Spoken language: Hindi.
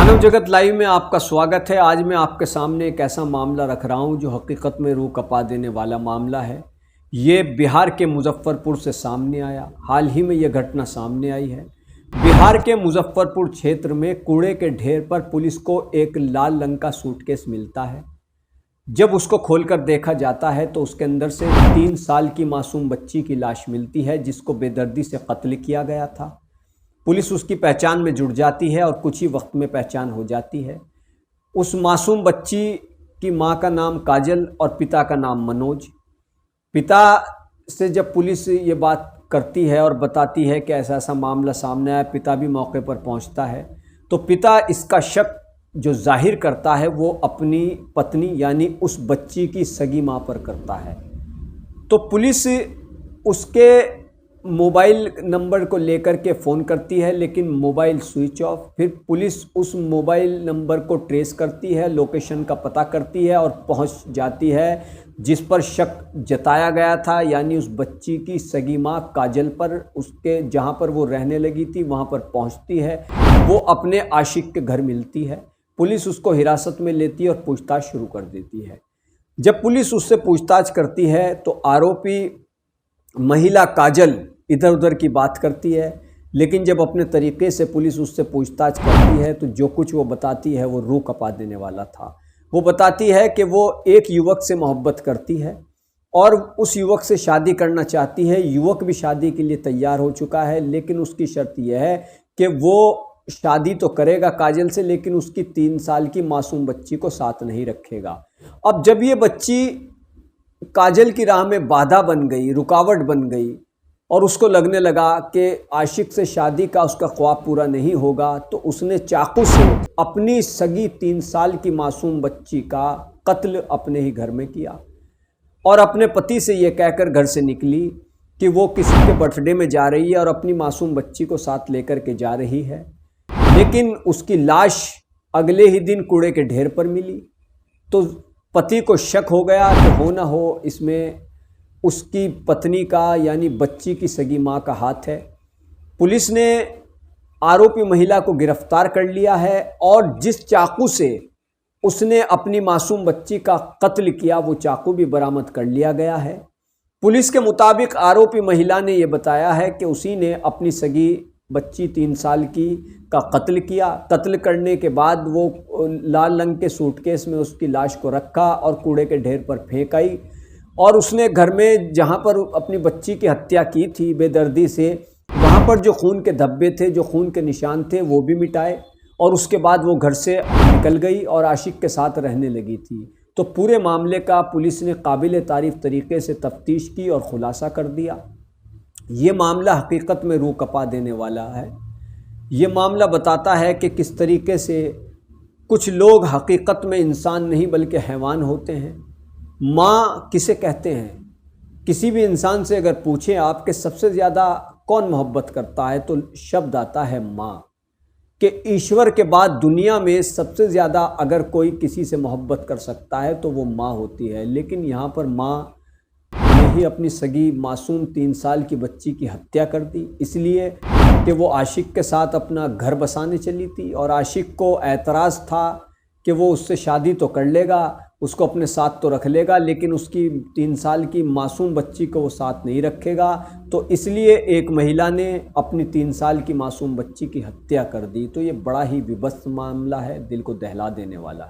मानव जगत लाइव में आपका स्वागत है। आज मैं आपके सामने एक ऐसा मामला रख रहा हूं जो हकीकत में रूह कपा देने वाला मामला है। ये बिहार के मुजफ्फरपुर से सामने आया। हाल ही में यह घटना सामने आई है। बिहार के मुजफ्फरपुर क्षेत्र में कूड़े के ढेर पर पुलिस को एक लाल रंग का सूटकेस मिलता है। जब उसको खोलकर देखा जाता है तो उसके अंदर से 3 साल की मासूम बच्ची की लाश मिलती है जिसको बेदर्दी से कत्ल किया गया था। पुलिस उसकी पहचान में जुट जाती है और कुछ ही वक्त में पहचान हो जाती है। उस मासूम बच्ची की मां का नाम काजल और पिता का नाम मनोज। पिता से जब पुलिस ये बात करती है और बताती है कि ऐसा ऐसा मामला सामने आया, पिता भी मौके पर पहुंचता है। तो पिता इसका शक जो जाहिर करता है वो अपनी पत्नी यानी उस बच्ची की सगी मां पर करता है। तो पुलिस उसके मोबाइल नंबर को लेकर के फ़ोन करती है लेकिन मोबाइल स्विच ऑफ। फिर पुलिस उस मोबाइल नंबर को ट्रेस करती है, लोकेशन का पता करती है और पहुंच जाती है जिस पर शक जताया गया था यानी उस बच्ची की सगी मां काजल पर। उसके जहां पर वो रहने लगी थी वहां पर पहुंचती है। वो अपने आशिक के घर मिलती है। पुलिस उसको हिरासत में लेती है और पूछताछ शुरू कर देती है। जब पुलिस उससे पूछताछ करती है तो आरोपी महिला काजल इधर उधर की बात करती है, लेकिन जब अपने तरीके से पुलिस उससे पूछताछ करती है तो जो कुछ वो बताती है वो रूह कपा देने वाला था। वो बताती है कि वो एक युवक से मोहब्बत करती है और उस युवक से शादी करना चाहती है। युवक भी शादी के लिए तैयार हो चुका है लेकिन उसकी शर्त यह है कि वो शादी तो करेगा काजल से लेकिन उसकी 3 साल की मासूम बच्ची को साथ नहीं रखेगा। अब जब ये बच्ची काजल की राह में बाधा बन गई, रुकावट बन गई और उसको लगने लगा कि आशिक से शादी का उसका ख्वाब पूरा नहीं होगा, तो उसने चाकू से अपनी सगी 3 साल की मासूम बच्ची का कत्ल अपने ही घर में किया और अपने पति से ये कहकर घर से निकली कि वो किसी के बर्थडे में जा रही है और अपनी मासूम बच्ची को साथ लेकर के जा रही है। लेकिन उसकी लाश अगले ही दिन कूड़े के ढेर पर मिली। तो पति को शक हो गया कि हो ना हो इसमें उसकी पत्नी का यानी बच्ची की सगी मां का हाथ है। पुलिस ने आरोपी महिला को गिरफ्तार कर लिया है और जिस चाकू से उसने अपनी मासूम बच्ची का कत्ल किया वो चाकू भी बरामद कर लिया गया है। पुलिस के मुताबिक आरोपी महिला ने यह बताया है कि उसी ने अपनी सगी बच्ची 3 साल की का कत्ल किया। कत्ल करने के बाद वो लाल रंग के सूटकेस में उसकी लाश को रखा और कूड़े के ढेर पर फेंक आई और उसने घर में जहाँ पर अपनी बच्ची की हत्या की थी बेदर्दी से, वहाँ पर जो खून के धब्बे थे, जो खून के निशान थे वो भी मिटाए और उसके बाद वो घर से निकल गई और आशिक के साथ रहने लगी थी। तो पूरे मामले का पुलिस ने काबिल तारीफ तरीके से तफ्तीश की और खुलासा कर दिया। ये मामला हकीकत में रूह कपा देने वाला है। ये मामला बताता है कि किस तरीके से कुछ लोग हकीकत में इंसान नहीं बल्कि हैवान होते हैं। माँ किसे कहते हैं? किसी भी इंसान से अगर पूछें आप कि सबसे ज़्यादा कौन मोहब्बत करता है तो शब्द आता है माँ। कि ईश्वर के बाद दुनिया में सबसे ज़्यादा अगर कोई किसी से मोहब्बत कर सकता है तो वो माँ होती है। लेकिन यहाँ पर माँ ने ही अपनी सगी मासूम 3 साल की बच्ची की हत्या कर दी, इसलिए कि वो आशिक के साथ अपना घर बसाने चली थी और आशिक को एतराज़ था कि वो उससे शादी तो कर लेगा, उसको अपने साथ तो रख लेगा, लेकिन उसकी 3 साल की मासूम बच्ची को वो साथ नहीं रखेगा। तो इसलिए एक महिला ने अपनी 3 साल की मासूम बच्ची की हत्या कर दी। तो ये बड़ा ही विभत्स मामला है, दिल को दहला देने वाला है।